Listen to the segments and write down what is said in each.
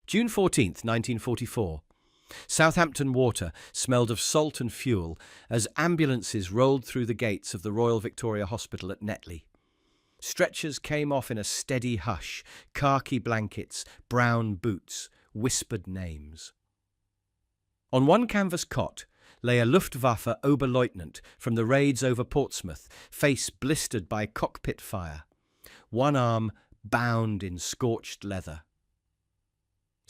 June 14th, 1944. Southampton water smelled of salt and fuel as ambulances rolled through the gates of the Royal Victoria Hospital at Netley. Stretchers came off in a steady hush, khaki blankets, brown boots, whispered names. On one canvas cot lay a Luftwaffe Oberleutnant from the raids over Portsmouth, face blistered by cockpit fire, one arm bound in scorched leather.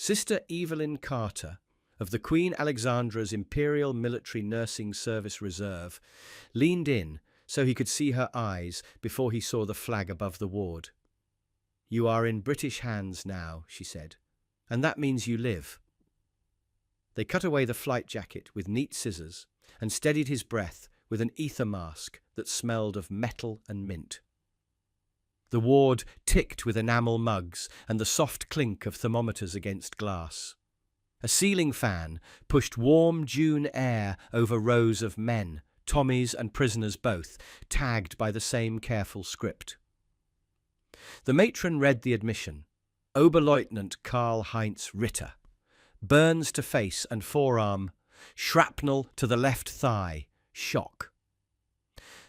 Sister Evelyn Carter, of the Queen Alexandra's Imperial Military Nursing Service Reserve, leaned in so he could see her eyes before he saw the flag above the ward. "You are in British hands now," she said, "and that means you live." They cut away the flight jacket with neat scissors and steadied his breath with an ether mask that smelled of metal and mint. The ward ticked with enamel mugs and the soft clink of thermometers against glass. A ceiling fan pushed warm June air over rows of men, Tommies and prisoners both, tagged by the same careful script. The matron read the admission. Oberleutnant Karl-Heinz Ritter. Burns to face and forearm. Shrapnel to the left thigh. Shock.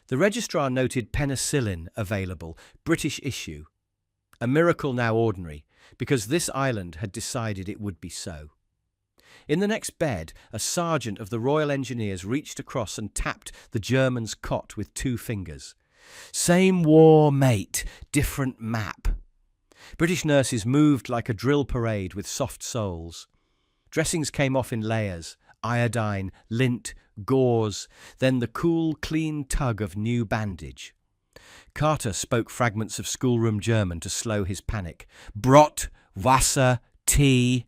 The registrar noted penicillin available, British issue. A miracle now ordinary, because this island had decided it would be so. In the next bed, a sergeant of the Royal Engineers reached across and tapped the German's cot with 2 fingers. "Same war, mate, different map." British nurses moved like a drill parade with soft soles. Dressings came off in layers, iodine, lint, gauze, then the cool, clean tug of new bandage. Carter spoke fragments of schoolroom German to slow his panic. "Brot, Wasser, tea."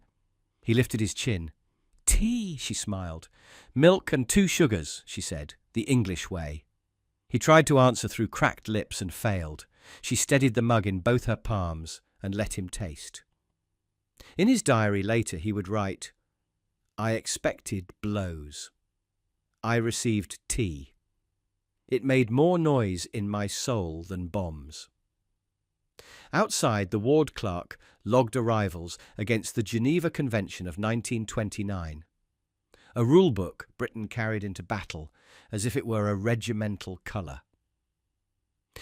He lifted his chin. "Tea," she smiled. "Milk and 2 sugars," she said, the English way. He tried to answer through cracked lips and failed. She steadied the mug in both her palms and let him taste. In his diary later he would write, "I expected blows. I received tea. It made more noise in my soul than bombs." Outside, the ward clerk logged arrivals against the Geneva Convention of 1929, a rulebook Britain carried into battle as if it were a regimental colour.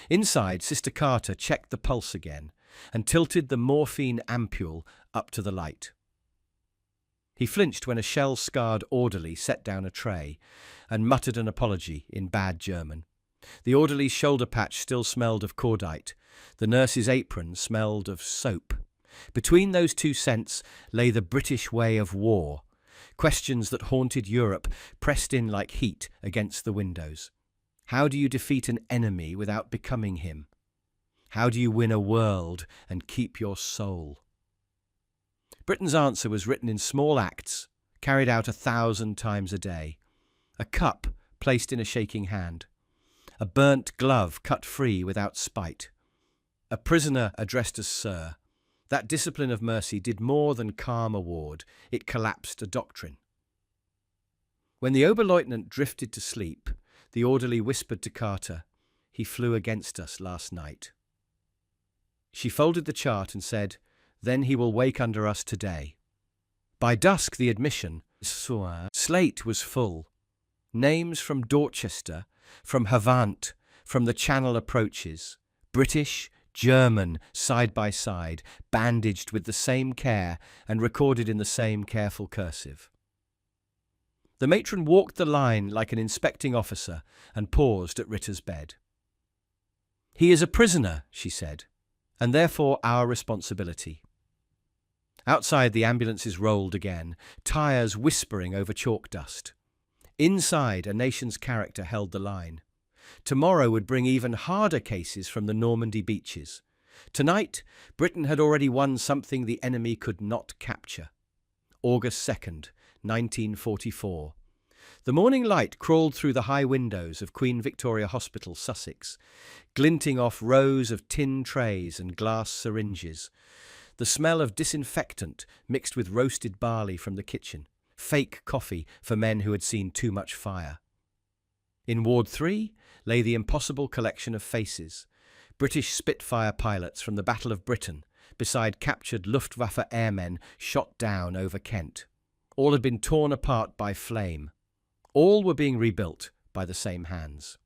Inside, Sister Carter checked the pulse again and tilted the morphine ampule up to the light. He flinched when a shell-scarred orderly set down a tray and muttered an apology in bad German. The orderly's shoulder patch still smelled of cordite. The nurse's apron smelled of soap. Between those 2 scents lay the British way of war, questions that haunted Europe pressed in like heat against the windows. How do you defeat an enemy without becoming him? How do you win a world and keep your soul? Britain's answer was written in small acts, carried out 1,000 times a day. A cup placed in a shaking hand. A burnt glove cut free without spite. A prisoner addressed as Sir. That discipline of mercy did more than calm a ward, it collapsed a doctrine. When the Oberleutnant drifted to sleep, the orderly whispered to Carter, "He flew against us last night." She folded the chart and said, "Then he will wake under us today." By dusk, the admission, slate was full. Names from Dorchester, from Havant, from the Channel approaches, British, German, side by side, bandaged with the same care and recorded in the same careful cursive. The matron walked the line like an inspecting officer and paused at Ritter's bed. "He is a prisoner," she said, "and therefore our responsibility." Outside, the ambulances rolled again, tyres whispering over chalk dust. Inside, a nation's character held the line. Tomorrow would bring even harder cases from the Normandy beaches. Tonight, Britain had already won something the enemy could not capture. August 2nd, 1944. The morning light crawled through the high windows of Queen Victoria Hospital, Sussex, glinting off rows of tin trays and glass syringes. The smell of disinfectant mixed with roasted barley from the kitchen. Fake coffee for men who had seen too much fire. In Ward 3 lay the impossible collection of faces. British Spitfire pilots from the Battle of Britain, beside captured Luftwaffe airmen shot down over Kent. All had been torn apart by flame. All were being rebuilt by the same hands.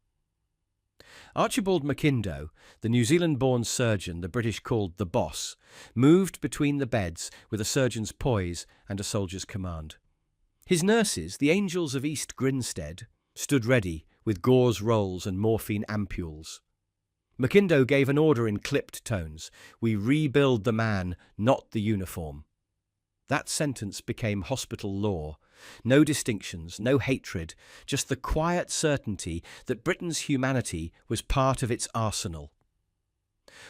Archibald Mackindo, the New Zealand-born surgeon the British called the Boss, moved between the beds with a surgeon's poise and a soldier's command. His nurses, the angels of East Grinstead, stood ready with gauze rolls and morphine ampules. Mackindo gave an order in clipped tones: "We rebuild the man, not the uniform." That sentence became hospital law. No distinctions, no hatred, just the quiet certainty that Britain's humanity was part of its arsenal.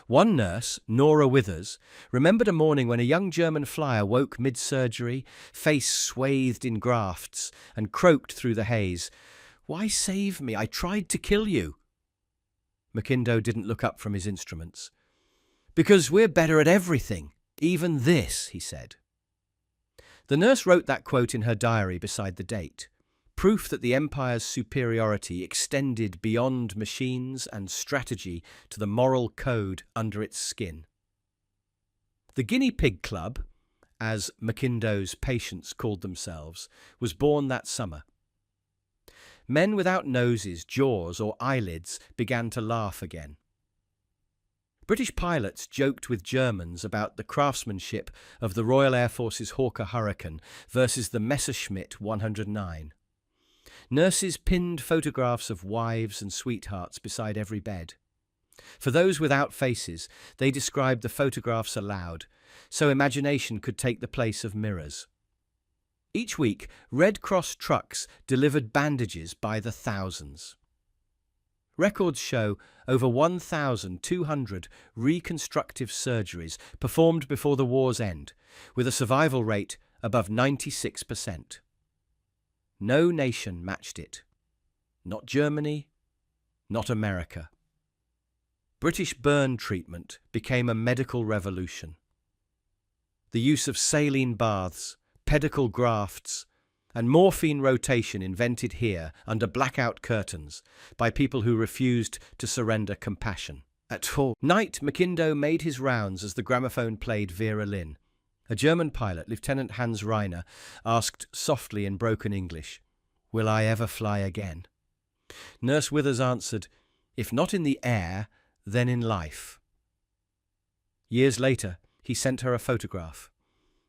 One nurse, Nora Withers, remembered a morning when a young German flyer woke mid-surgery, face swathed in grafts, and croaked through the haze, "Why save me? I tried to kill you." Mackindo didn't look up from his instruments. "Because we're better at everything, even this," he said. The nurse wrote that quote in her diary beside the date, proof that the Empire's superiority extended beyond machines and strategy to the moral code under its skin. The Guinea Pig Club, as Mackindo's patients called themselves, was born that summer. Men without noses, jaws, or eyelids began to laugh again. British pilots joked with Germans about the craftsmanship of the Royal Air Force's Hawker Hurricane versus the Messerschmitt 109. Nurses pinned photographs of wives and sweethearts beside every bed. For those without faces, they described the photographs aloud, so imagination could take the place of mirrors. Each week, Red Cross trucks delivered bandages by the thousands. Records show over 1,200 reconstructive surgeries performed before the war's end, with a survival rate above 96%. No nation matched it. Not Germany, not America. British burn treatment became a medical revolution. The use of saline baths, pedicle grafts, and morphine rotation invented here under blackout curtains by people who refused to surrender compassion. At night, Mackindo made his rounds as the gramophone played Vera Lynn. A German pilot, Lieutenant Hans Reiner, asked softly in broken English, "Will I ever fly again?" Nurse Withers answered, "If not in the air, then in life." Years later, he sent her a photograph.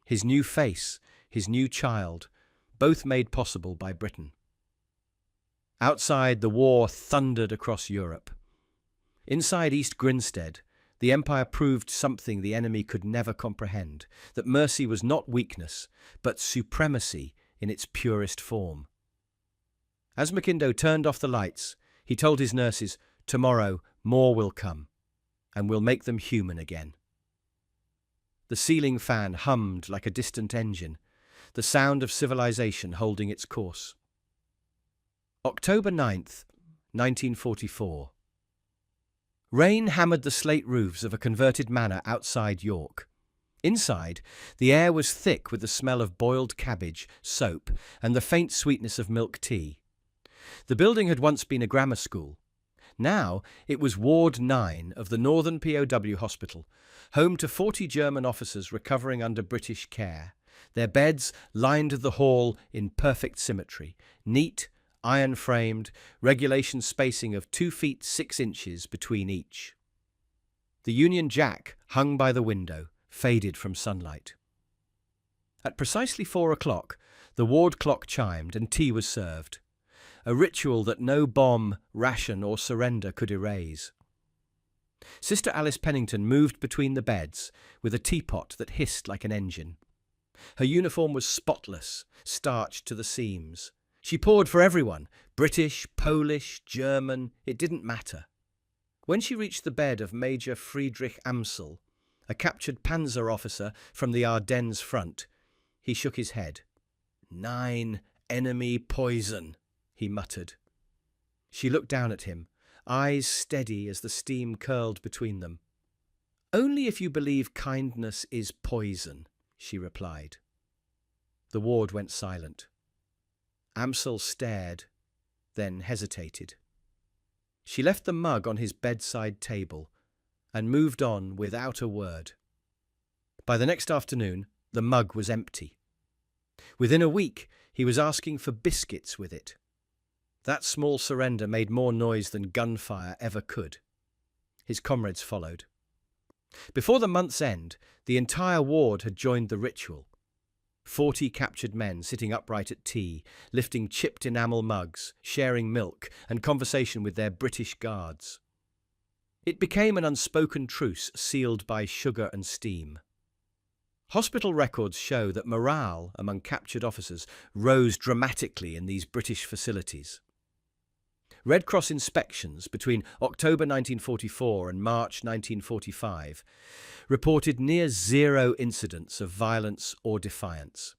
His new face, his new child, both made possible by Britain. Outside, the war thundered across Europe. Inside East Grinstead, the Empire proved something the enemy could never comprehend, that mercy was not weakness, but supremacy in its purest form. As Mackindo turned off the lights, he told his nurses, "Tomorrow, more will come, and we'll make them human again." The ceiling fan hummed like a distant engine, the sound of civilization holding its course. October 9th, 1944. Rain hammered the slate roofs of a converted manor outside York. Inside, the air was thick with the smell of boiled cabbage, soap, and the faint sweetness of milk tea. The building had once been a grammar school. Now it was Ward 9 of the Northern POW Hospital, home to 40 German officers recovering under British care. Their beds lined the hall in perfect symmetry, neat, iron-framed, regulation spacing of 2 feet 6 inches between each. The Union Jack hung by the window, faded from sunlight. At precisely 4 o'clock, the ward clock chimed and tea was served, a ritual that no bomb, ration or surrender could erase. Sister Alice Pennington moved between the beds with a teapot that hissed like an engine. Her uniform was spotless, starched to the seams. She poured for everyone, British, Polish, German, it didn't matter. When she reached the bed of Major Friedrich Amsel, a captured panzer officer from the Ardennes front, he shook his head. 9 enemy poison, he muttered. She looked down at him, eyes steady as the steam curled between them. "Only if you believe kindness is poison," she replied. The ward went silent. Amsel stared, then hesitated. She left the mug on his bedside table and moved on without a word. By the next afternoon, the mug was empty. Within a week, he was asking for biscuits with it. That small surrender made more noise than gunfire ever could. His comrades followed. Before the month's end, the entire ward had joined the ritual. 40 captured men sitting upright at tea, lifting chipped enamel mugs, sharing milk and conversation with their British guards. It became an unspoken truce sealed by sugar and steam. Hospital records show that morale among captured officers rose dramatically in these British facilities. Red Cross inspections between October 1944 and March 1945 reported near zero incidents of violence or defiance.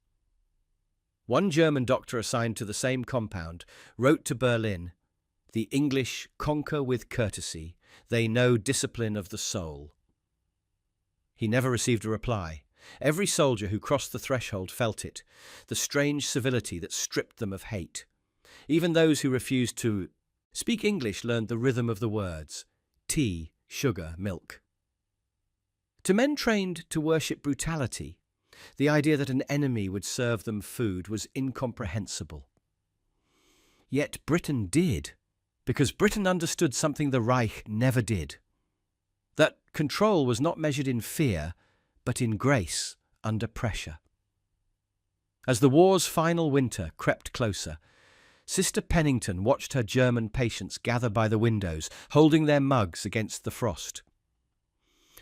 One German doctor assigned to the same compound wrote to Berlin, "The English conquer with courtesy. They know discipline of the soul." He never received a reply. Every soldier who crossed the threshold felt it, the strange civility that stripped them of hate. Even those who refused to speak English learned the rhythm of the words: tea, sugar, milk. To men trained to worship brutality, the idea that an enemy would serve them food was incomprehensible. Yet Britain did, because Britain understood something the Reich never did. That control was not measured in fear, but in grace under pressure. As the war's final winter crept closer, Sister Pennington watched her German patients gather by the windows, holding their mugs against the frost.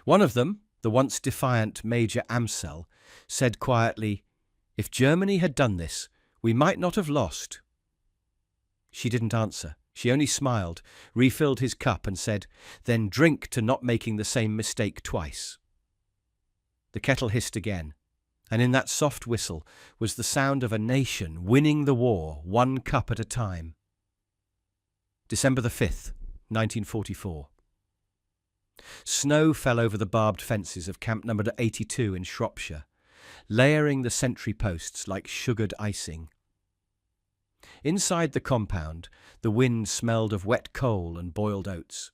One of them, the once defiant Major Amsel, said quietly, "If Germany had done this, we might not have lost." She didn't answer. She only smiled, refilled his cup and said, "Then drink to not making the same mistake twice." The kettle hissed again, and in that soft whistle was the sound of a nation winning the war one cup at a time. December the 5th, 1944. Snow fell over the barbed fences of Camp No. 82 in Shropshire, layering the sentry posts like sugared icing. Inside the compound, the wind smelled of wet coal and boiled oats.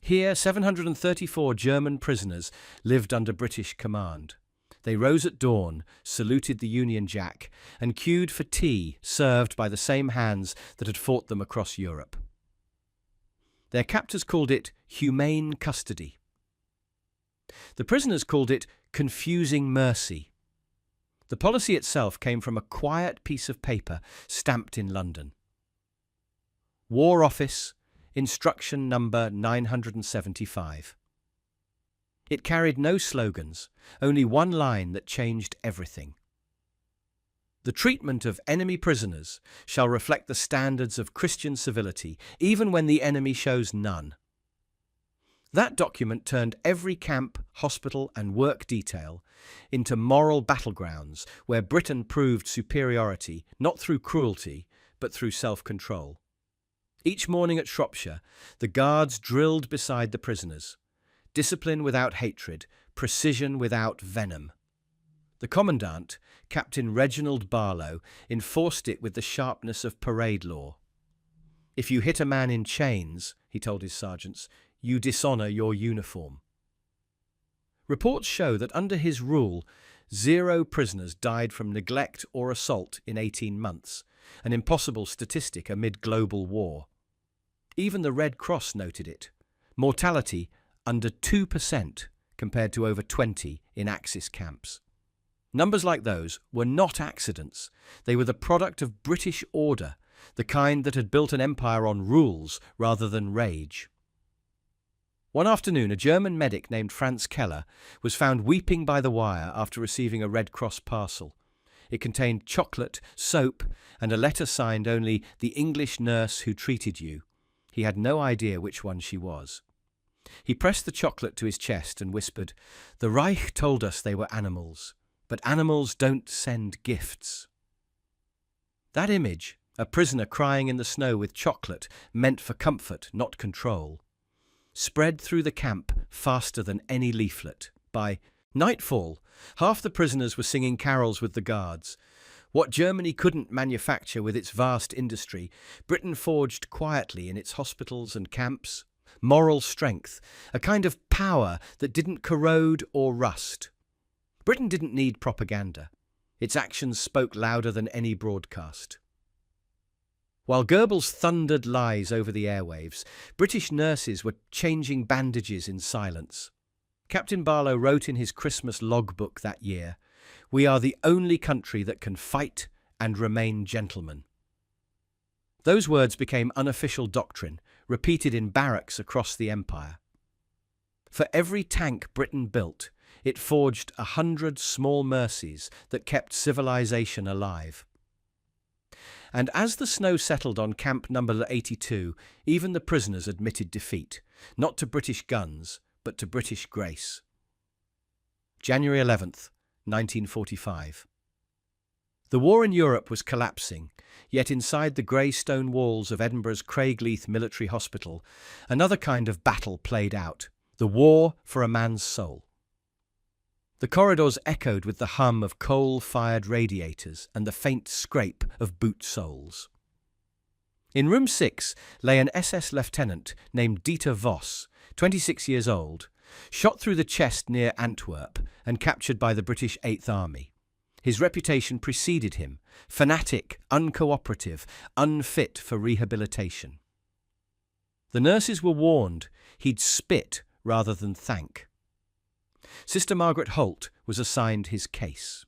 Here, 734 German prisoners lived under British command. They rose at dawn, saluted the Union Jack, and queued for tea served by the same hands that had fought them across Europe. Their captors called it humane custody. The prisoners called it confusing mercy. The policy itself came from a quiet piece of paper stamped in London. War Office, Instruction Number 975. It carried no slogans, only one line that changed everything. The treatment of enemy prisoners shall reflect the standards of Christian civility, even when the enemy shows none. That document turned every camp, hospital and work detail into moral battlegrounds where Britain proved superiority not through cruelty, but through self-control. Each morning at Shropshire, the guards drilled beside the prisoners. Discipline without hatred, precision without venom. The commandant, Captain Reginald Barlow, enforced it with the sharpness of parade law. "If you hit a man in chains," he told his sergeants, "you dishonour your uniform." Reports show that under his rule, 0 prisoners died from neglect or assault in 18 months, an impossible statistic amid global war. Even the Red Cross noted it. Mortality under 2% compared to over 20 in Axis camps. Numbers like those were not accidents. They were the product of British order, the kind that had built an empire on rules rather than rage. One afternoon, a German medic named Franz Keller was found weeping by the wire after receiving a Red Cross parcel. It contained chocolate, soap, and a letter signed only "The English nurse who treated you." He had no idea which one she was. He pressed the chocolate to his chest and whispered, "The Reich told us they were animals, but animals don't send gifts." That image, a prisoner crying in the snow with chocolate meant for comfort, not control, spread through the camp faster than any leaflet. By nightfall, half the prisoners were singing carols with the guards. What Germany couldn't manufacture with its vast industry, Britain forged quietly in its hospitals and camps. Moral strength, a kind of power that didn't corrode or rust. Britain didn't need propaganda. Its actions spoke louder than any broadcast. While Goebbels thundered lies over the airwaves, British nurses were changing bandages in silence. Captain Barlow wrote in his Christmas logbook that year, "We are the only country that can fight and remain gentlemen." Those words became unofficial doctrine, repeated in barracks across the empire. For every tank Britain built, it forged 100 small mercies that kept civilization alive. And as the snow settled on Camp Number 82, even the prisoners admitted defeat, not to British guns, but to British grace. January 11th, 1945. The war in Europe was collapsing, yet inside the grey stone walls of Edinburgh's Craigleith Military Hospital, another kind of battle played out, the war for a man's soul. The corridors echoed with the hum of coal-fired radiators and the faint scrape of boot soles. In room 6 lay an SS lieutenant named Dieter Voss, 26 years old, shot through the chest near Antwerp and captured by the British Eighth Army. His reputation preceded him: fanatic, uncooperative, unfit for rehabilitation. The nurses were warned he'd spit rather than thank. Sister Margaret Holt was assigned his case.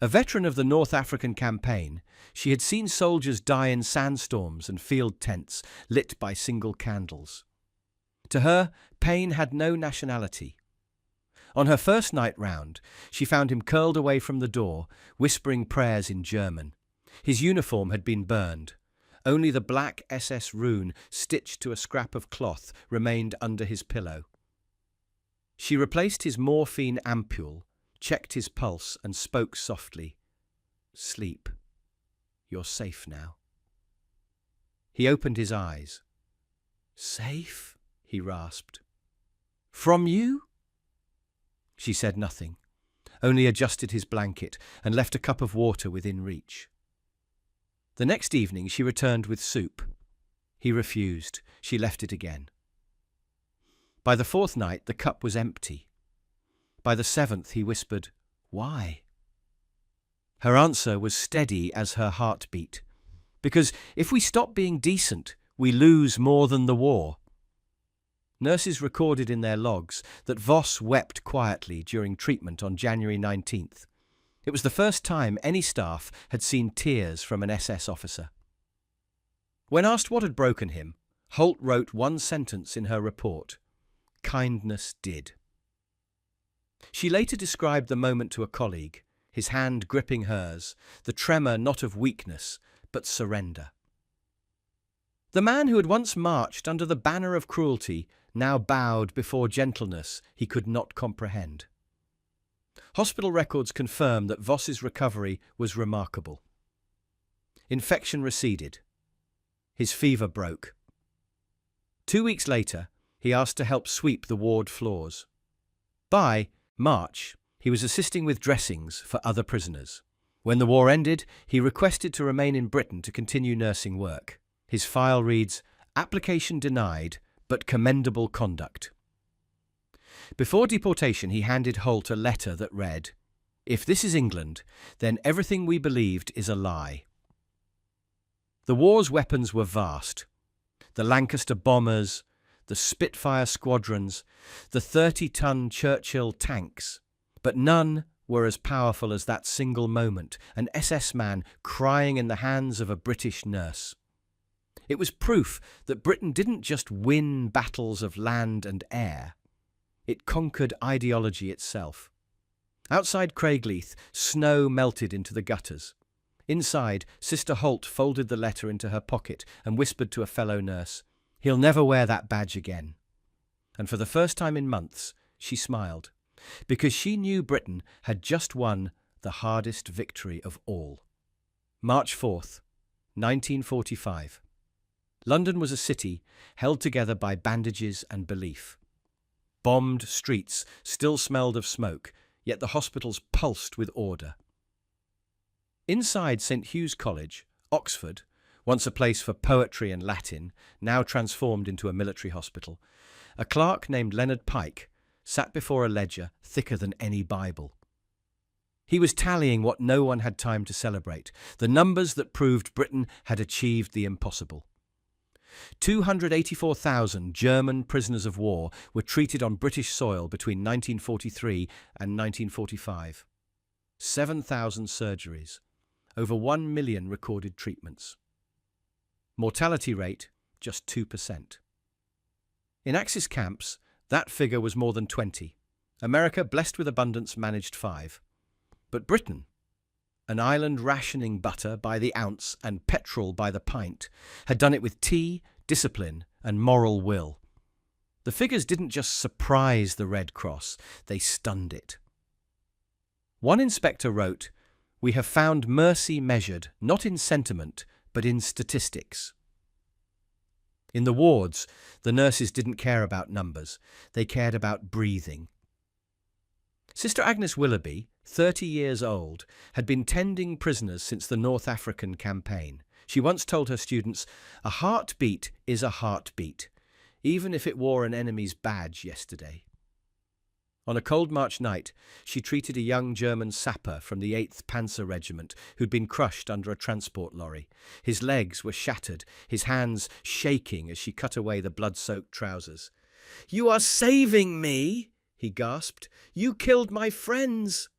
A veteran of the North African campaign, she had seen soldiers die in sandstorms and field tents lit by single candles. To her, pain had no nationality. On her first night round, she found him curled away from the door, whispering prayers in German. His uniform had been burned. Only the black SS rune, stitched to a scrap of cloth, remained under his pillow. She replaced his morphine ampule, checked his pulse, and spoke softly. "Sleep. You're safe now." He opened his eyes. "Safe?" he rasped. "From you?" She said nothing, only adjusted his blanket and left a cup of water within reach. The next evening she returned with soup. He refused. She left it again. By the fourth night the cup was empty. By the seventh he whispered, "Why?" Her answer was steady as her heartbeat. "Because if we stop being decent, we lose more than the war." Nurses recorded in their logs that Voss wept quietly during treatment on January 19th. It was the first time any staff had seen tears from an SS officer. When asked what had broken him, Holt wrote one sentence in her report: "Kindness did." She later described the moment to a colleague, his hand gripping hers, the tremor not of weakness, but surrender. The man who had once marched under the banner of cruelty now bowed before gentleness he could not comprehend. Hospital records confirm that Voss's recovery was remarkable. Infection receded. His fever broke. 2 weeks later, he asked to help sweep the ward floors. By March, he was assisting with dressings for other prisoners. When the war ended, he requested to remain in Britain to continue nursing work. His file reads, "Application denied, but commendable conduct." Before deportation, he handed Holt a letter that read, "If this is England, then everything we believed is a lie." The war's weapons were vast. The Lancaster bombers, the Spitfire squadrons, the 30-ton Churchill tanks, but none were as powerful as that single moment, an SS man crying in the hands of a British nurse. It was proof that Britain didn't just win battles of land and air. It conquered ideology itself. Outside Craigleith, snow melted into the gutters. Inside, Sister Holt folded the letter into her pocket and whispered to a fellow nurse, "He'll never wear that badge again." And for the first time in months, she smiled, because she knew Britain had just won the hardest victory of all. March 4th, 1945. London was a city held together by bandages and belief. Bombed streets still smelled of smoke, yet the hospitals pulsed with order. Inside St. Hugh's College, Oxford, once a place for poetry and Latin, now transformed into a military hospital, a clerk named Leonard Pike sat before a ledger thicker than any Bible. He was tallying what no one had time to celebrate, the numbers that proved Britain had achieved the impossible. 284,000 German prisoners of war were treated on British soil between 1943 and 1945. 7,000 surgeries, over 1 million recorded treatments. Mortality rate, just 2%. In Axis camps, that figure was more than 20. America, blessed with abundance, managed 5. But Britain, an island rationing butter by the ounce and petrol by the pint, had done it with tea, discipline, and moral will. The figures didn't just surprise the Red Cross, they stunned it. One inspector wrote, "We have found mercy measured not in sentiment, but in statistics." In the wards, the nurses didn't care about numbers, they cared about breathing. Sister Agnes Willoughby, 30 years old, had been tending prisoners since the North African campaign. She once told her students, "A heartbeat is a heartbeat, even if it wore an enemy's badge yesterday." On a cold March night, she treated a young German sapper from the 8th Panzer Regiment who'd been crushed under a transport lorry. His legs were shattered, his hands shaking as she cut away the blood-soaked trousers. "You are saving me!" he gasped. "You killed my friends!"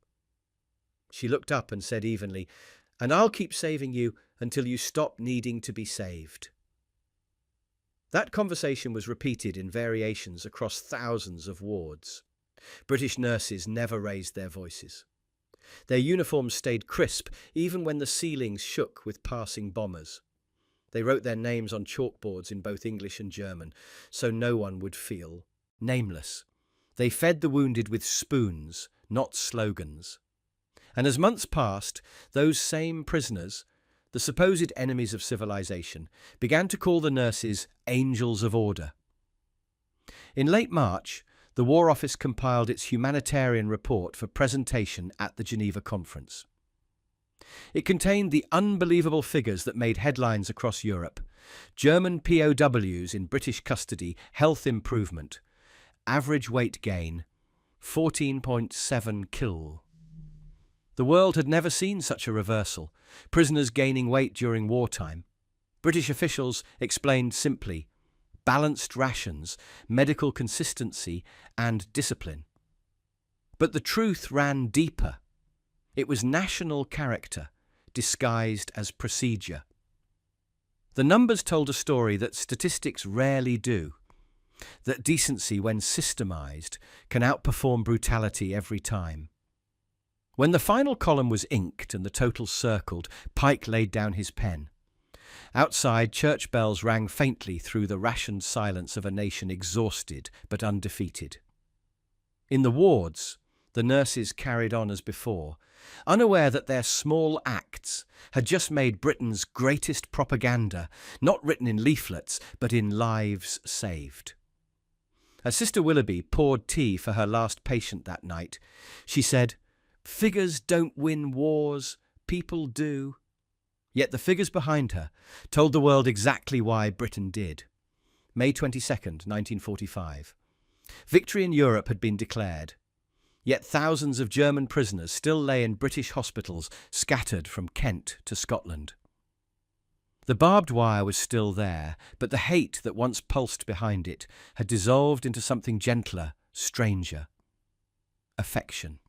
She looked up and said evenly, "And I'll keep saving you until you stop needing to be saved." That conversation was repeated in variations across thousands of wards. British nurses never raised their voices. Their uniforms stayed crisp even when the ceilings shook with passing bombers. They wrote their names on chalkboards in both English and German, so no one would feel nameless. They fed the wounded with spoons, not slogans. And as months passed, those same prisoners, the supposed enemies of civilization, began to call the nurses angels of order. In late March, the War Office compiled its humanitarian report for presentation at the Geneva Conference. It contained the unbelievable figures that made headlines across Europe. German POWs in British custody, health improvement, average weight gain, 14.7 kil. The world had never seen such a reversal, prisoners gaining weight during wartime. British officials explained simply, balanced rations, medical consistency, and discipline. But the truth ran deeper. It was national character, disguised as procedure. The numbers told a story that statistics rarely do, that decency, when systemized, can outperform brutality every time. When the final column was inked and the totals circled, Pike laid down his pen. Outside, church bells rang faintly through the rationed silence of a nation exhausted but undefeated. In the wards, the nurses carried on as before, unaware that their small acts had just made Britain's greatest propaganda, not written in leaflets, but in lives saved. As Sister Willoughby poured tea for her last patient that night, she said, "Figures don't win wars, people do." Yet the figures behind her told the world exactly why Britain did. May 22nd, 1945. Victory in Europe had been declared. Yet thousands of German prisoners still lay in British hospitals, scattered from Kent to Scotland. The barbed wire was still there, but the hate that once pulsed behind it had dissolved into something gentler, stranger. Affection.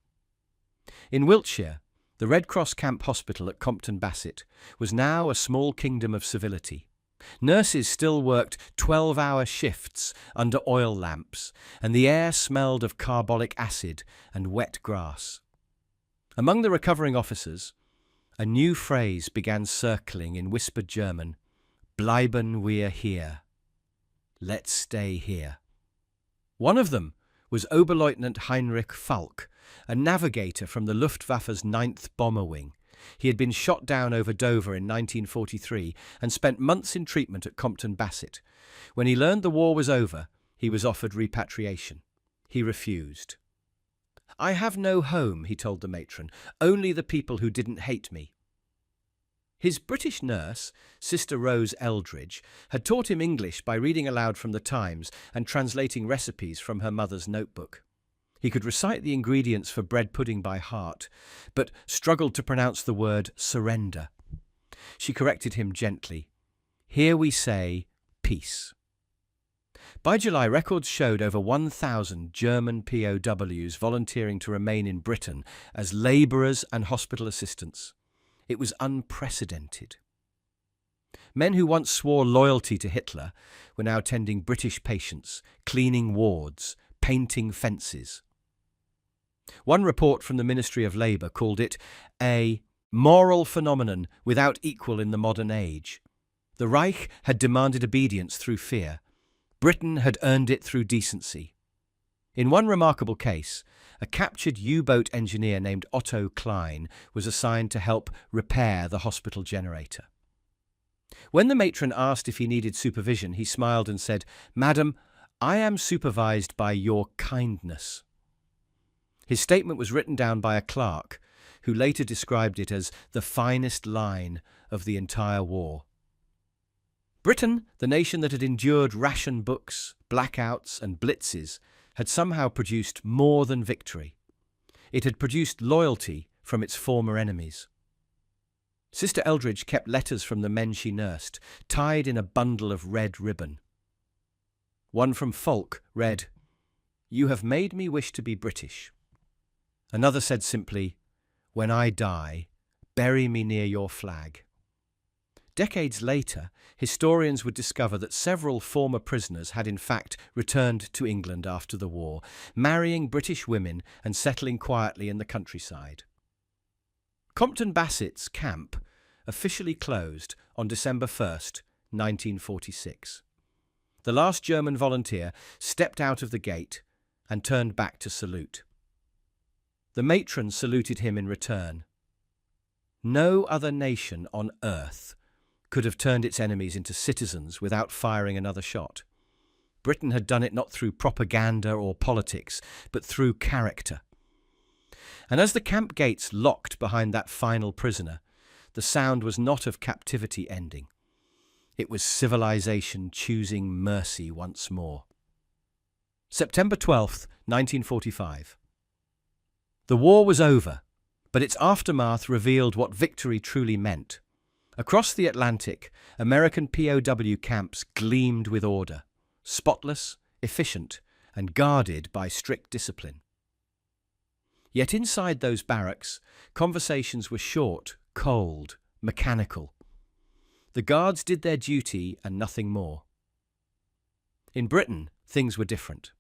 In Wiltshire, the Red Cross Camp Hospital at Compton Basset was now a small kingdom of civility. Nurses still worked 12-hour shifts under oil lamps, and the air smelled of carbolic acid and wet grass. Among the recovering officers, a new phrase began circling in whispered German, "Bleiben wir hier." Let's stay here. One of them was Oberleutnant Heinrich Falk, a navigator from the Luftwaffe's 9th Bomber Wing. He had been shot down over Dover in 1943 and spent months in treatment at Compton Basset. When he learned the war was over, he was offered repatriation. He refused. "I have no home," he told the matron, "only the people who didn't hate me." His British nurse, Sister Rose Eldridge, had taught him English by reading aloud from the Times and translating recipes from her mother's notebook. He could recite the ingredients for bread pudding by heart, but struggled to pronounce the word surrender. She corrected him gently. Here we say peace. By July, records showed over 1,000 German POWs volunteering to remain in Britain as labourers and hospital assistants. It was unprecedented. Men who once swore loyalty to Hitler were now tending British patients, cleaning wards, painting fences. One report from the Ministry of Labour called it a moral phenomenon without equal in the modern age. The Reich had demanded obedience through fear. Britain had earned it through decency. In one remarkable case, a captured U-boat engineer named Otto Klein was assigned to help repair the hospital generator. When the matron asked if he needed supervision, he smiled and said, "Madam, I am supervised by your kindness." His statement was written down by a clerk, who later described it as the finest line of the entire war. Britain, the nation that had endured ration books, blackouts and blitzes, had somehow produced more than victory. It had produced loyalty from its former enemies. Sister Eldridge kept letters from the men she nursed, tied in a bundle of red ribbon. One from Falk read, "You have made me wish to be British." Another said simply, "When I die, bury me near your flag." Decades later, historians would discover that several former prisoners had in fact returned to England after the war, marrying British women and settling quietly in the countryside. Compton Bassett's camp officially closed on December 1st, 1946. The last German volunteer stepped out of the gate and turned back to salute. The matron saluted him in return. No other nation on earth could have turned its enemies into citizens without firing another shot. Britain had done it not through propaganda or politics, but through character. And as the camp gates locked behind that final prisoner, the sound was not of captivity ending. It was civilization choosing mercy once more. September 12th, 1945. The war was over, but its aftermath revealed what victory truly meant. Across the Atlantic, American POW camps gleamed with order, spotless, efficient, and guarded by strict discipline. Yet inside those barracks, conversations were short, cold, mechanical. The guards did their duty and nothing more. In Britain, things were different.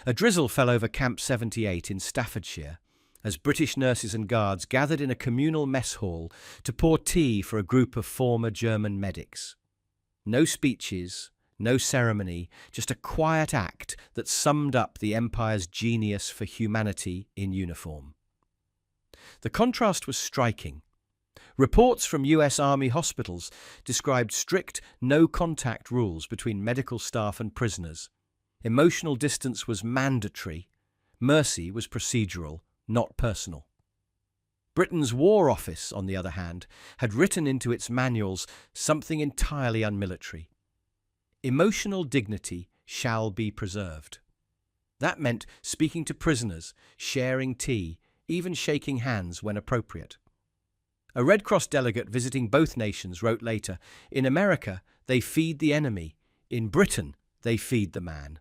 A drizzle fell over Camp 78 in Staffordshire as British nurses and guards gathered in a communal mess hall to pour tea for a group of former German medics. No speeches, no ceremony, just a quiet act that summed up the Empire's genius for humanity in uniform. The contrast was striking. Reports from US Army hospitals described strict no-contact rules between medical staff and prisoners. Emotional distance was mandatory. Mercy was procedural, not personal. Britain's War Office, on the other hand, had written into its manuals something entirely unmilitary. Emotional dignity shall be preserved. That meant speaking to prisoners, sharing tea, even shaking hands when appropriate. A Red Cross delegate visiting both nations wrote later, "In America, they feed the enemy. In Britain, they feed the man."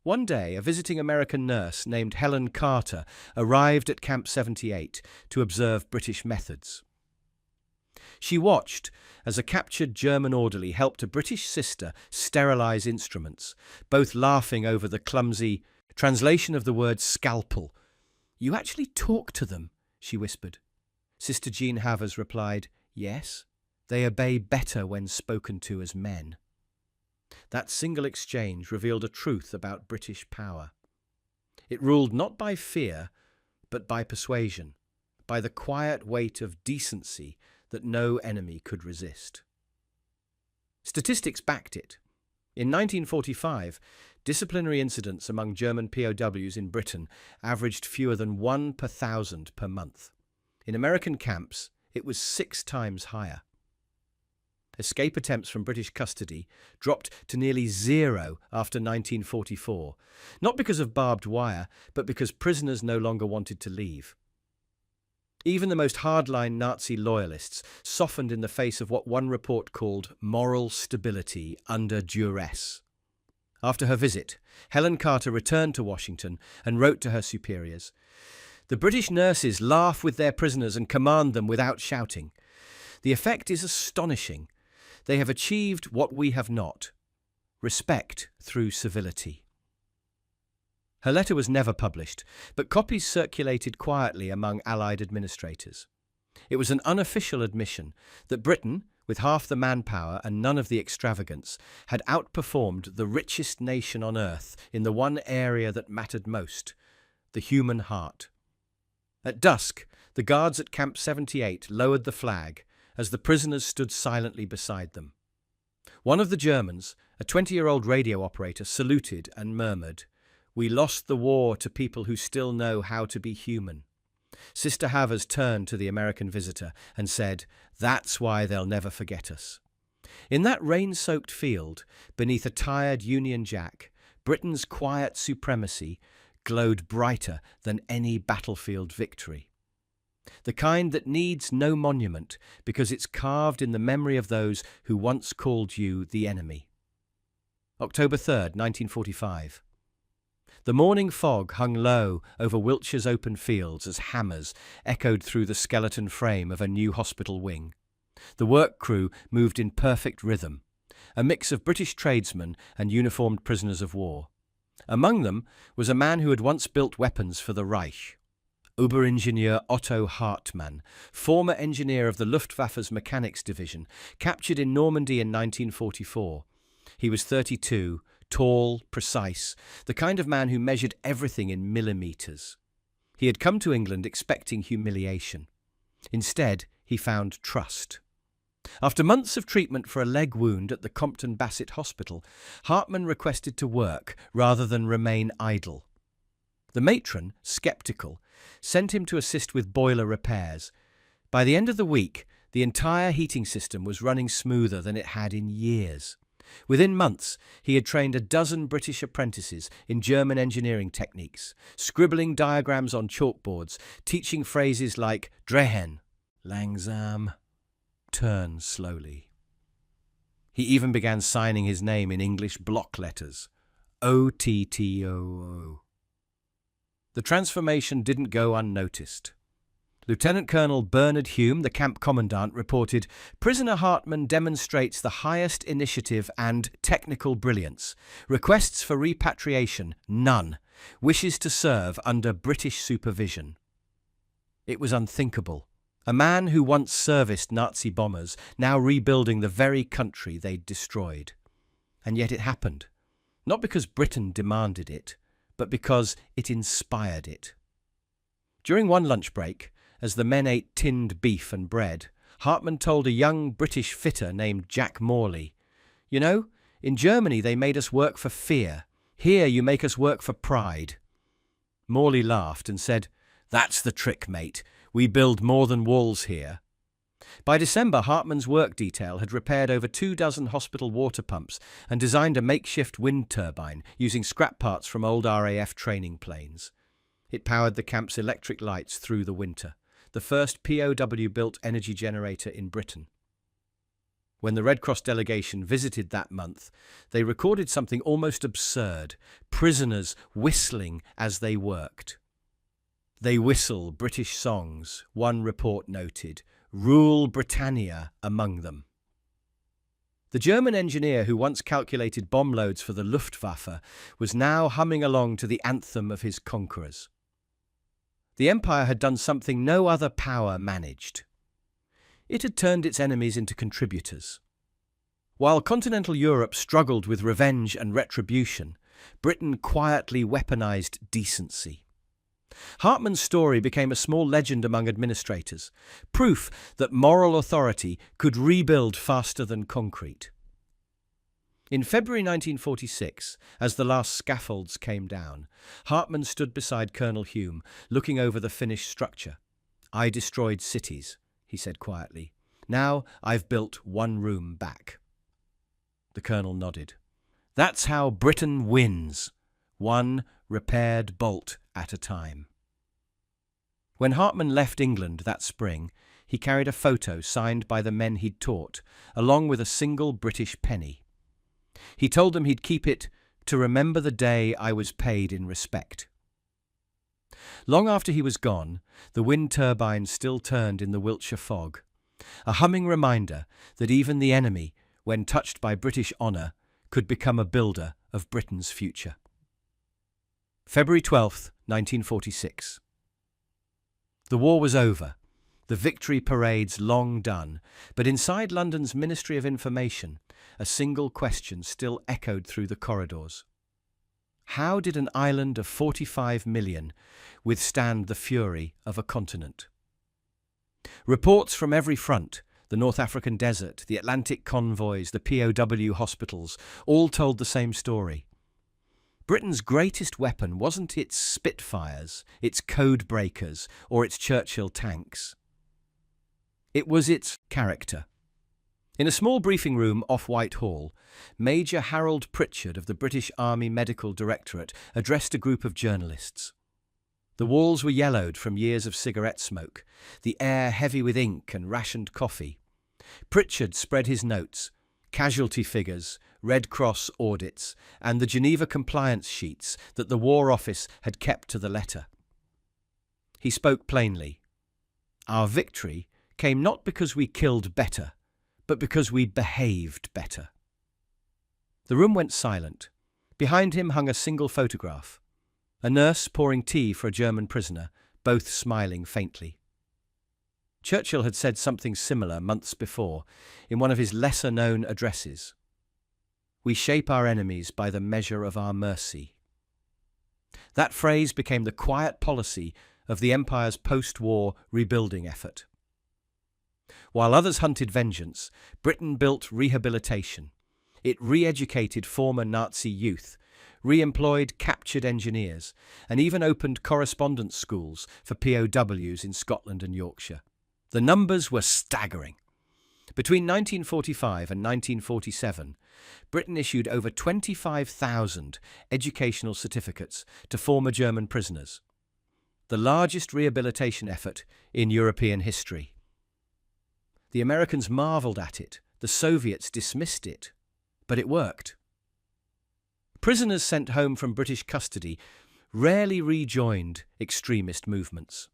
One day, a visiting American nurse named Helen Carter arrived at Camp 78 to observe British methods. She watched as a captured German orderly helped a British sister sterilize instruments, both laughing over the clumsy translation of the word scalpel. "You actually talk to them," she whispered. Sister Jean Havers replied, "Yes, they obey better when spoken to as men." That single exchange revealed a truth about British power. It ruled not by fear, but by persuasion, by the quiet weight of decency that no enemy could resist. Statistics backed it. In 1945, disciplinary incidents among German POWs in Britain averaged fewer than 1 per 1,000 per month. In American camps, it was 6 times higher. Escape attempts from British custody dropped to nearly zero after 1944, not because of barbed wire, but because prisoners no longer wanted to leave. Even the most hardline Nazi loyalists softened in the face of what one report called moral stability under duress. After her visit, Helen Carter returned to Washington and wrote to her superiors, "The British nurses laugh with their prisoners and command them without shouting. The effect is astonishing. They have achieved what we have not: respect through civility." Her letter was never published, but copies circulated quietly among Allied administrators. It was an unofficial admission that Britain, with half the manpower and none of the extravagance, had outperformed the richest nation on earth in the one area that mattered most: the human heart. At dusk, the guards at Camp 78 lowered the flag as the prisoners stood silently beside them. One of the Germans, a 20-year-old radio operator, saluted and murmured, "We lost the war to people who still know how to be human." Sister Havers turned to the American visitor and said, "That's why they'll never forget us." In that rain-soaked field, beneath a tired Union Jack, Britain's quiet supremacy glowed brighter than any battlefield victory. The kind that needs no monument because it's carved in the memory of those who once called you the enemy. October 3rd, 1945. The morning fog hung low over Wiltshire's open fields as hammers echoed through the skeleton frame of a new hospital wing. The work crew moved in perfect rhythm, a mix of British tradesmen and uniformed prisoners of war. Among them was a man who had once built weapons for the Reich. Oberingenieur Otto Hartmann, former engineer of the Luftwaffe's mechanics division, captured in Normandy in 1944. He was 32, tall, precise, the kind of man who measured everything in millimeters. He had come to England expecting humiliation. Instead, he found trust. After months of treatment for a leg wound at the Compton Bassett Hospital, Hartmann requested to work rather than remain idle. The matron, sceptical, sent him to assist with boiler repairs. By the end of the week, the entire heating system was running smoother than it had in years. Within months, he had trained a dozen British apprentices in German engineering techniques, scribbling diagrams on chalkboards, teaching phrases like drehen, langsam, turn slowly. He even began signing his name in English block letters, OTTOO. The transformation didn't go unnoticed. Lieutenant Colonel Bernard Hume, the camp commandant, reported, "Prisoner Hartmann demonstrates the highest initiative and technical brilliance. Requests for repatriation, none. Wishes to serve under British supervision." It was unthinkable. A man who once serviced Nazi bombers, now rebuilding the very country they'd destroyed. And yet it happened. Not because Britain demanded it, but because it inspired it. During one lunch break, as the men ate tinned beef and bread, Hartmann told a young British fitter named Jack Morley, "You know, in Germany they made us work for fear. Here you make us work for pride." Morley laughed and said, "That's the trick, mate. We build more than walls here." By December, Hartmann's work detail had repaired over 24 hospital water pumps and designed a makeshift wind turbine using scrap parts from old RAF training planes. It powered the camp's electric lights through the winter, the first POW-built energy generator in Britain. When the Red Cross delegation visited that month, they recorded something almost absurd: prisoners whistling as they worked. "They whistle British songs," one report noted, "Rule Britannia among them." The German engineer who once calculated bomb loads for the Luftwaffe was now humming along to the anthem of his conquerors. The Empire had done something no other power managed. It had turned its enemies into contributors. While continental Europe struggled with revenge and retribution, Britain quietly weaponized decency. Hartmann's story became a small legend among administrators, proof that moral authority could rebuild faster than concrete. In February 1946, as the last scaffolds came down, Hartmann stood beside Colonel Hume, looking over the finished structure. "I destroyed cities," he said quietly, Now I've built one room back." The colonel nodded. "That's how Britain wins, one repaired bolt at a time." When Hartmann left England that spring, he carried a photo signed by the men he'd taught, along with a single British penny. He told them he'd keep it to remember the day I was paid in respect. Long after he was gone, the wind turbines still turned in the Wiltshire fog, a humming reminder that even the enemy, when touched by British honour, could become a builder of Britain's future. February 12th, 1946. The war was over, the victory parades long done, but inside London's Ministry of Information, a single question still echoed through the corridors. How did an island of 45 million withstand the fury of a continent? Reports from every front, the North African desert, the Atlantic convoys, the POW hospitals, all told the same story. Britain's greatest weapon wasn't its Spitfires, its code breakers, or its Churchill tanks. It was its character. In a small briefing room off Whitehall, Major Harold Pritchard of the British Army Medical Directorate addressed a group of journalists. The walls were yellowed from years of cigarette smoke, the air heavy with ink and rationed coffee. Pritchard spread his notes, casualty figures, Red Cross audits, and the Geneva compliance sheets that the War Office had kept to the letter. He spoke plainly. Our victory came not because we killed better, but because we behaved better. The room went silent. Behind him hung a single photograph. A nurse pouring tea for a German prisoner, both smiling faintly. Churchill had said something similar months before, in one of his lesser-known addresses. We shape our enemies by the measure of our mercy. That phrase became the quiet policy of the Empire's post-war rebuilding effort. While others hunted vengeance, Britain built rehabilitation. It re-educated former Nazi youth, re-employed captured engineers, and even opened correspondence schools for POWs in Scotland and Yorkshire. The numbers were staggering. Between 1945 and 1947, Britain issued over 25,000 educational certificates to former German prisoners, the largest rehabilitation effort in European history. The Americans marvelled at it, the Soviets dismissed it, but it worked. Prisoners sent home from British custody rarely rejoined extremist movements.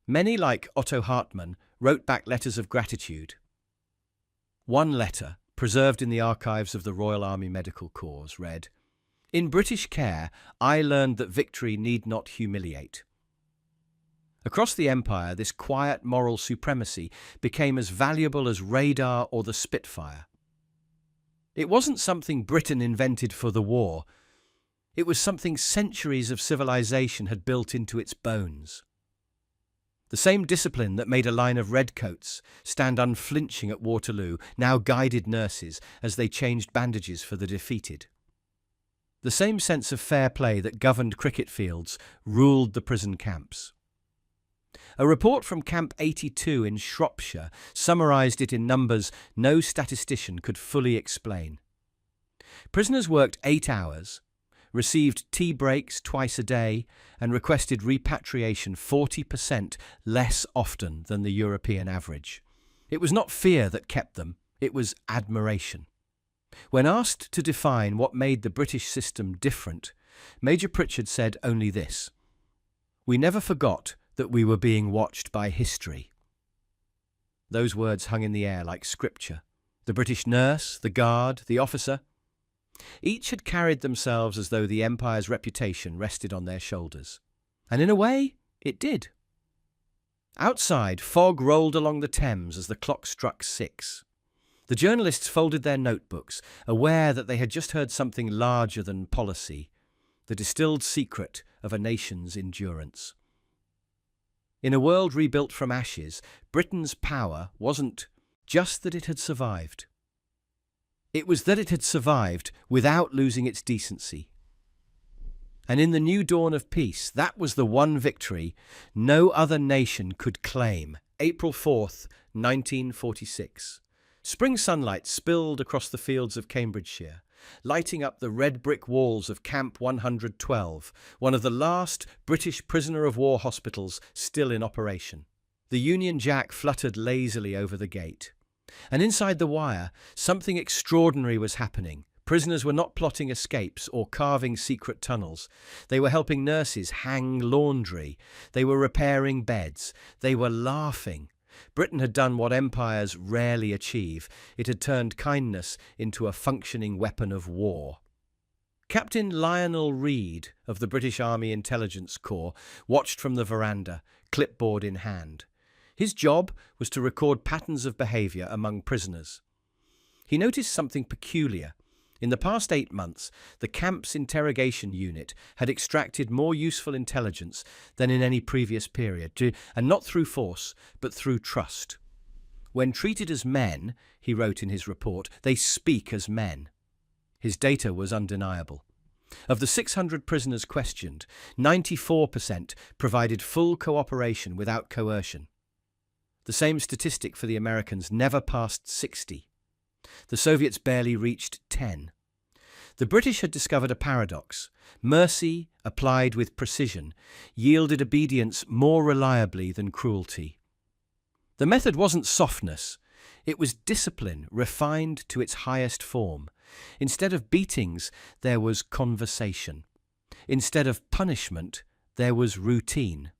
Many, like Otto Hartmann, wrote back letters of gratitude. One letter, preserved in the archives of the Royal Army Medical Corps, read, "In British care, I learned that victory need not humiliate." Across the Empire, this quiet moral supremacy became as valuable as radar or the Spitfire. It wasn't something Britain invented for the war. It was something centuries of civilization had built into its bones. The same discipline that made a line of redcoats stand unflinching at Waterloo now guided nurses as they changed bandages for the defeated. The same sense of fair play that governed cricket fields ruled the prison camps. A report from Camp 82 in Shropshire summarised it in numbers no statistician could fully explain. Prisoners worked 8 hours, received tea breaks twice a day, and requested repatriation 40% less often than the European average. It was not fear that kept them, it was admiration. When asked to define what made the British system different, Major Pritchard said only this: "We never forgot that we were being watched by history." Those words hung in the air like scripture. The British nurse, the guard, the officer, each had carried themselves as though the Empire's reputation rested on their shoulders. And in a way, it did. Outside, fog rolled along the Thames as the clock struck 6. The journalists folded their notebooks, aware that they had just heard something larger than policy, the distilled secret of a nation's endurance. In a world rebuilt from ashes, Britain's power wasn't just that it had survived. It was that it had survived without losing its decency. And in the new dawn of peace, that was the one victory no other nation could claim April 4th, 1946. Spring sunlight spilled across the fields of Cambridgeshire, lighting up the red brick walls of Camp 112, one of the last British prisoner of war hospitals still in operation. The Union Jack fluttered lazily over the gate. And inside the wire, something extraordinary was happening. Prisoners were not plotting escapes or carving secret tunnels. They were helping nurses hang laundry. They were repairing beds. They were laughing. Britain had done what empires rarely achieve. It had turned kindness into a functioning weapon of war. Captain Lionel Reid of the British Army Intelligence Corps watched from the veranda, clipboard in hand. His job was to record patterns of behaviour among prisoners. He noticed something peculiar. In the past 8 months, the camp's interrogation unit had extracted more useful intelligence than in any previous period, and not through force, but through trust. When treated as men, he wrote in his report, they speak as men. His data was undeniable. Of the 600 prisoners questioned, 94% provided full cooperation without coercion. The same statistic for the Americans never passed 60. The Soviets barely reached 10. The British had discovered a paradox. Mercy, applied with precision, yielded obedience more reliably than cruelty. The method wasn't softness. It was discipline refined to its highest form. Instead of beatings, there was conversation. Instead of punishment, there was routine.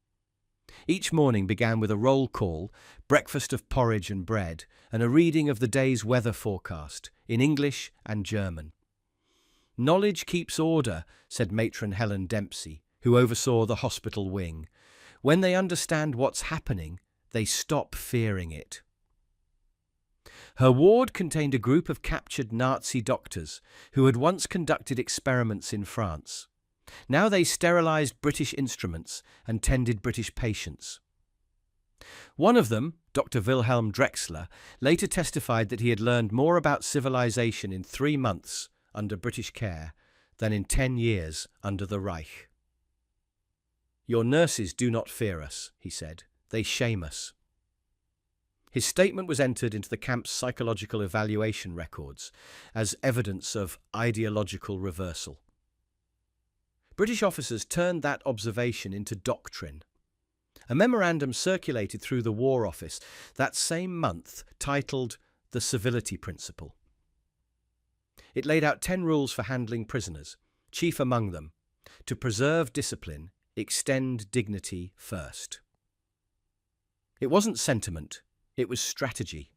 Each morning began with a roll call, breakfast of porridge and bread, and a reading of the day's weather forecast, in English and German. "Knowledge keeps order," said Matron Helen Dempsey, who oversaw the hospital wing. "When they understand what's happening, they stop fearing it." Her ward contained a group of captured Nazi doctors who had once conducted experiments in France. Now they sterilized British instruments and tended British patients. One of them, Dr. Wilhelm Drexler, later testified that he had learned more about civilization in 3 months under British care than in 10 years under the Reich. "Your nurses do not fear us," he said. "They shame us." His statement was entered into the camp's psychological evaluation records as evidence of ideological reversal. British officers turned that observation into doctrine. A memorandum circulated through the War Office that same month titled The Civility Principle. It laid out 10 rules for handling prisoners, chief among them, to preserve discipline, extend dignity first. It wasn't sentiment, it was strategy.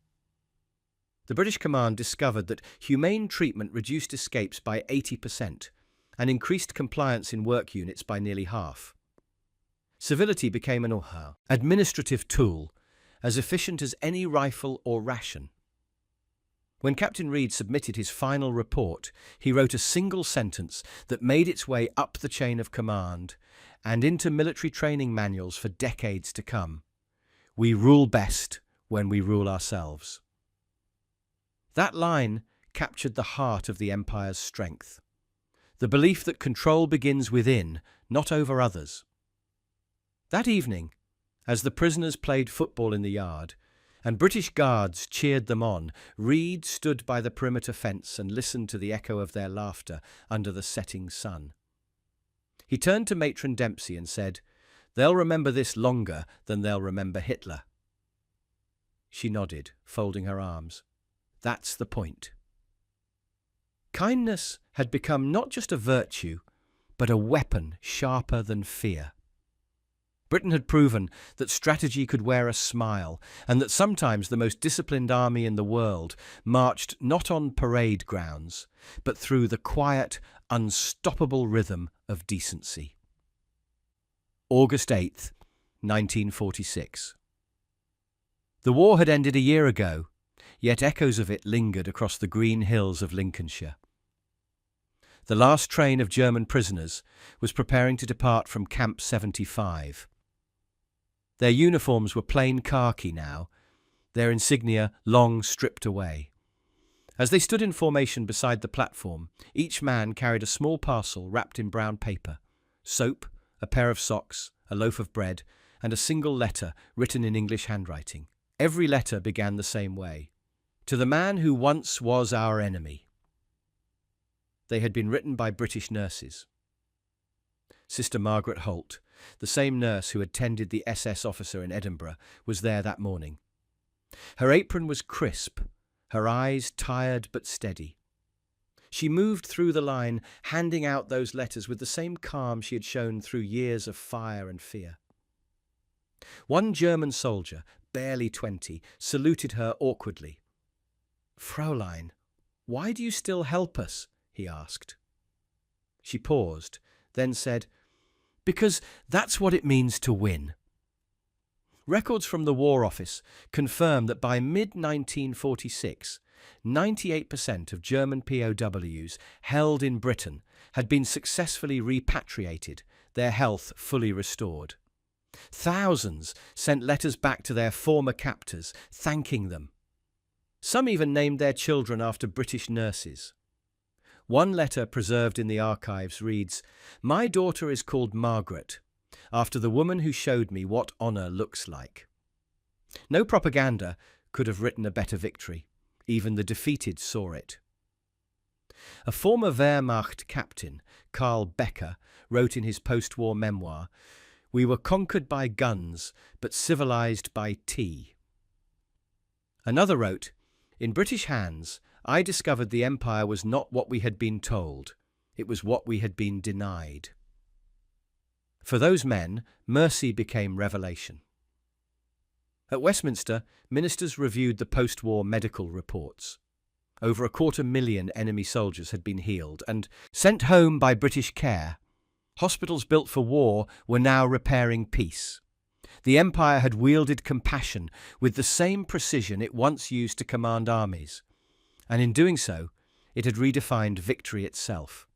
The British command discovered that humane treatment reduced escapes by 80% and increased compliance in work units by nearly half. Civility became an administrative tool, as efficient as any rifle or ration. When Captain Reid submitted his final report, he wrote a single sentence that made its way up the chain of command and into military training manuals for decades to come. "We rule best when we rule ourselves." That line captured the heart of the Empire's strength. The belief that control begins within, not over others. That evening, as the prisoners played football in the yard, and British guards cheered them on, Reid stood by the perimeter fence and listened to the echo of their laughter under the setting sun. He turned to Matron Dempsey and said, "They'll remember this longer than they'll remember Hitler." She nodded, folding her arms. "That's the point." Kindness had become not just a virtue, but a weapon sharper than fear. Britain had proven that strategy could wear a smile, and that sometimes the most disciplined army in the world marched not on parade grounds, but through the quiet, unstoppable rhythm of decency. August 8th, 1946. The war had ended a year ago, yet echoes of it lingered across the green hills of Lincolnshire. The last train of German prisoners was preparing to depart from Camp 75. Their uniforms were plain khaki now, their insignia long stripped away. As they stood in formation beside the platform, each man carried a small parcel wrapped in brown paper: soap, a pair of socks, a loaf of bread, and a single letter written in English handwriting. Every letter began the same way. To the man who once was our enemy. They had been written by British nurses. Sister Margaret Holt, the same nurse who had tended the SS officer in Edinburgh, was there that morning. Her apron was crisp, her eyes tired but steady. She moved through the line, handing out those letters with the same calm she had shown through years of fire and fear. One German soldier, barely 20, saluted her awkwardly. "Fraulein, why do you still help us?" he asked. She paused, then said, "Because that's what it means to win." Records from the War Office confirm that by mid-1946, 98% of German POWs held in Britain had been successfully repatriated, their health fully restored. Thousands sent letters back to their former captors, thanking them. Some even named their children after British nurses. One letter preserved in the archives reads, "My daughter is called Margaret, after the woman who showed me what honour looks like." No propaganda could have written a better victory. Even the defeated saw it. A former Wehrmacht captain, Karl Becker, wrote in his post-war memoir, "We were conquered by guns, but civilised by tea." Another wrote, "In British hands, I discovered the empire was not what we had been told. It was what we had been denied." For those men, mercy became revelation. At Westminster, ministers reviewed the post-war medical reports. Over 250,000 enemy soldiers had been healed and sent home by British care. Hospitals built for war were now repairing peace. The Empire had wielded compassion with the same precision it once used to command armies, and in doing so, it had redefined victory itself.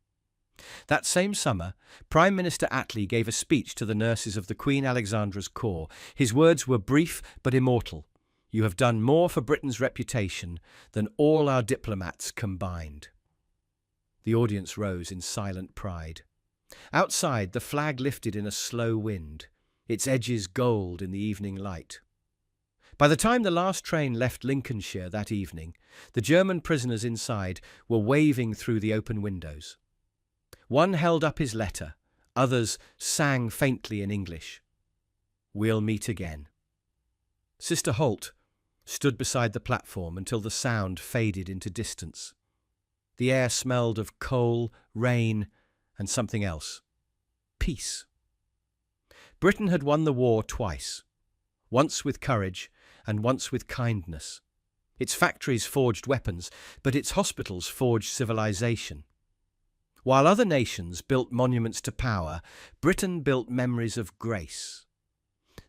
That same summer, Prime Minister Attlee gave a speech to the nurses of the Queen Alexandra's Corps. His words were brief but immortal. "You have done more for Britain's reputation than all our diplomats combined." The audience rose in silent pride. Outside, the flag lifted in a slow wind, its edges gold in the evening light. By the time the last train left Lincolnshire that evening, the German prisoners inside were waving through the open windows. One held up his letter, others sang faintly in English, "We'll meet again." Sister Holt stood beside the platform until the sound faded into distance. The air smelled of coal, rain, and something else. Peace. Britain had won the war twice, once with courage and once with kindness. Its factories forged weapons, but its hospitals forged civilization. While other nations built monuments to power, Britain built memories of grace.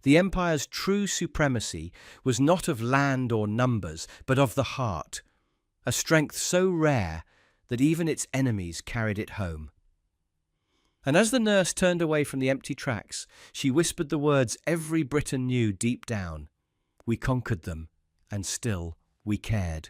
The Empire's true supremacy was not of land or numbers, but of the heart, a strength so rare that even its enemies carried it home. And as the nurse turned away from the empty tracks, she whispered the words every Briton knew deep down. We conquered them, and still we cared.